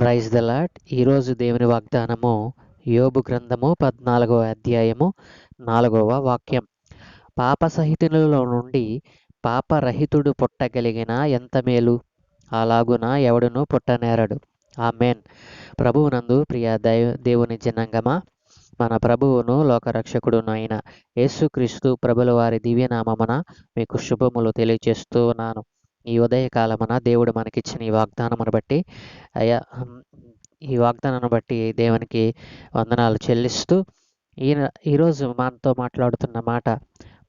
Praise the lord. ఈరోజు దేవుని వాగ్దానము యోబు గ్రంథము 14వ అధ్యాయము 4వ వాక్యం. పాపసహితులలో నుండి పాపరహితుడు పుట్టగలిగిన ఎంత మేలు, అలాగున ఎవడును పుట్టనేరడు. ఆమేన్. ప్రభువునందు ప్రియ దేవుని జనాంగమా, మన ప్రభువును లోకరక్షకుడును అయిన యేసుక్రీస్తు ప్రభుల వారి దివ్యనామమున మీకు శుభములు తెలియజేస్తూ ఉన్నాను. ఈ ఉదయకాలమున దేవుడు మనకిచ్చిన ఈ వాగ్దానమును బట్టి దేవునికి వందనాలు చెల్లిస్తూ ఈరోజు మనతో మాట్లాడుతున్న మాట,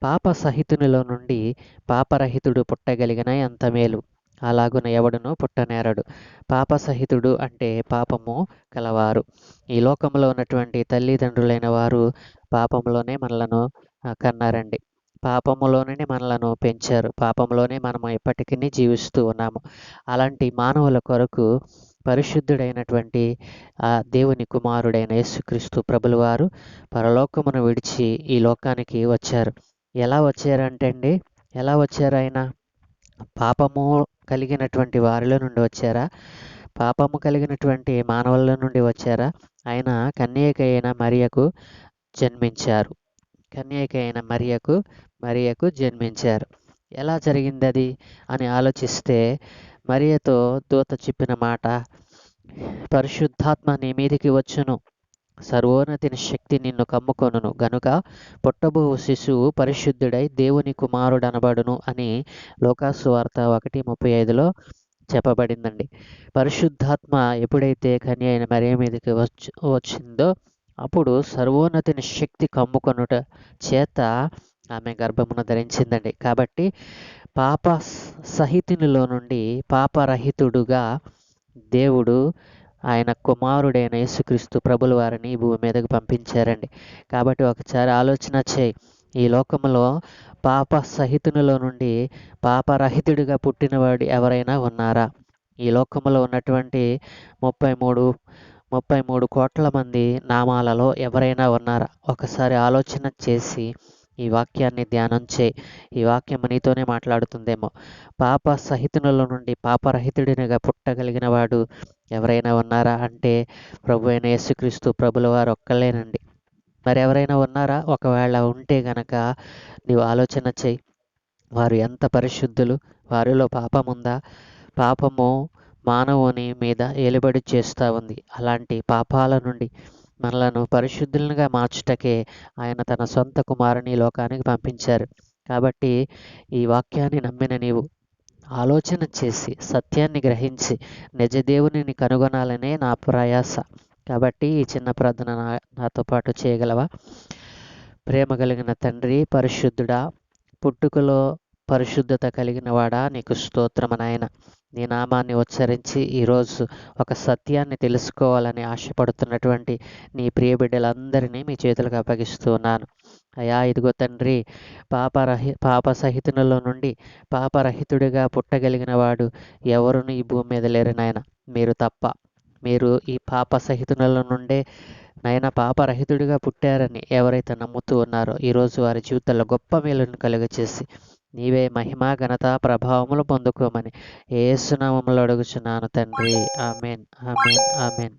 పాప సహితునిలో నుండి పాపరహితుడు పుట్టగలిగిన ఎంత మేలు, అలాగున ఎవడును పుట్టనేరడు. పాపసహితుడు అంటే పాపము కలవారు. ఈ లోకంలో ఉన్నటువంటి తల్లిదండ్రులైన వారు పాపంలోనే మనలను కన్నారండి. పాపములోనే మనలను పెంచారు. పాపంలోనే మనము ఎప్పటికీ జీవిస్తూ ఉన్నాము. అలాంటి మానవుల కొరకు పరిశుద్ధుడైనటువంటి ఆ దేవుని కుమారుడైన యేసుక్రీస్తు ప్రభుల వారు పరలోకమును విడిచి ఈ లోకానికి వచ్చారు. ఎలా వచ్చారు ఆయన? పాపము కలిగినటువంటి వారిలో నుండి వచ్చారా? పాపము కలిగినటువంటి మానవుల నుండి వచ్చారా? ఆయన కన్యకైన మరియకు జన్మించారు. మరియకు జన్మించారు. ఎలా జరిగింది అది అని ఆలోచిస్తే, మరియతో దూత చెప్పిన మాట, పరిశుద్ధాత్మ నీ మీదికి వచ్చును, సర్వోన్నతిని శక్తి నిన్ను కమ్ముకొనును, గనుక పుట్టబో శిశువు పరిశుద్ధుడై దేవుని కుమారుడనబడును అని లోకాసు వార్త 1:35లో చెప్పబడిందండి. పరిశుద్ధాత్మ ఎప్పుడైతే కన్య అయిన మరియ మీదకి వచ్చిందో అప్పుడు సర్వోన్నతిని శక్తి కమ్ముకొనుట చేత ఆమె గర్భమును ధరించిందండి. కాబట్టి పాప సహితునిలో నుండి పాపరహితుడుగా దేవుడు ఆయన కుమారుడైన యేసుక్రీస్తు ప్రభుల వారిని భూమి మీదకు పంపించారండి. కాబట్టి ఒకసారి ఆలోచన చేయి, ఈ లోకంలో పాప సహితునిలో నుండి పాపరహితుడిగా పుట్టినవాడు ఎవరైనా ఉన్నారా? ఈ లోకంలో ఉన్నటువంటి 33 కోట్ల మంది నామాలలో ఎవరైనా ఉన్నారా? ఒకసారి ఆలోచన చేసి ఈ వాక్యాన్ని ధ్యానం చేయి. ఈ వాక్యం నీతోనే మాట్లాడుతుందేమో. పాప సహితునిలో నుండి పాపరహితుడినిగా పుట్టగలిగిన వాడు ఎవరైనా ఉన్నారా అంటే ప్రభు అయిన యేసుక్రీస్తు ప్రభుల వారు ఒక్కలేనండి. మరి ఎవరైనా ఉన్నారా? ఒకవేళ ఉంటే గనక నీవు ఆలోచన చేయి, వారు ఎంత పరిశుద్ధులు, వారిలో పాపముందా? పాపము మానవుని మీద ఏలుబడి చేస్తూ ఉంది. అలాంటి పాపాల నుండి మనలను పరిశుద్ధులుగా మార్చుటకే ఆయన తన సొంత కుమారుని లోకానికి పంపించారు. కాబట్టి ఈ వాక్యాన్ని నమ్మిన నీవు ఆలోచన చేసి సత్యాన్ని గ్రహించి నిజదేవుని కనుగొనాలనే నా ప్రయాస. కాబట్టి ఈ చిన్న ప్రార్థన నాతో పాటు చేయగలవా? ప్రేమ కలిగిన తండ్రి, పరిశుద్ధుడా, పుట్టుకలో పరిశుద్ధత కలిగిన వాడా, నీకు స్తోత్రము నాయన. నీ నామాన్ని ఉచ్చరించి ఈరోజు ఒక సత్యాన్ని తెలుసుకోవాలని ఆశపడుతున్నటువంటి నీ బిడ్డలందరినీ మీ చేతులకు అప్పగిస్తున్నాను. అయా, ఇదిగో తండ్రి, పాప సహితునిలో నుండి పాపరహితుడిగా పుట్టగలిగిన వాడు ఎవరును ఈ భూమి మీద లేరు నాయన, మీరు తప్ప. మీరు ఈ పాప సహితునిలో నుండే నాయన పాపరహితుడిగా పుట్టారని ఎవరైతే నమ్ముతూ ఉన్నారో ఈరోజు వారి జీవితాల్లో గొప్ప మేలును కలుగచేసి నీవే మహిమ, ఘనత, ప్రభావములు పొందుకోమని యేసు నామములో అడుగుచున్నాను తండ్రి. ఆమేన్, ఆమేన్, ఆమేన్.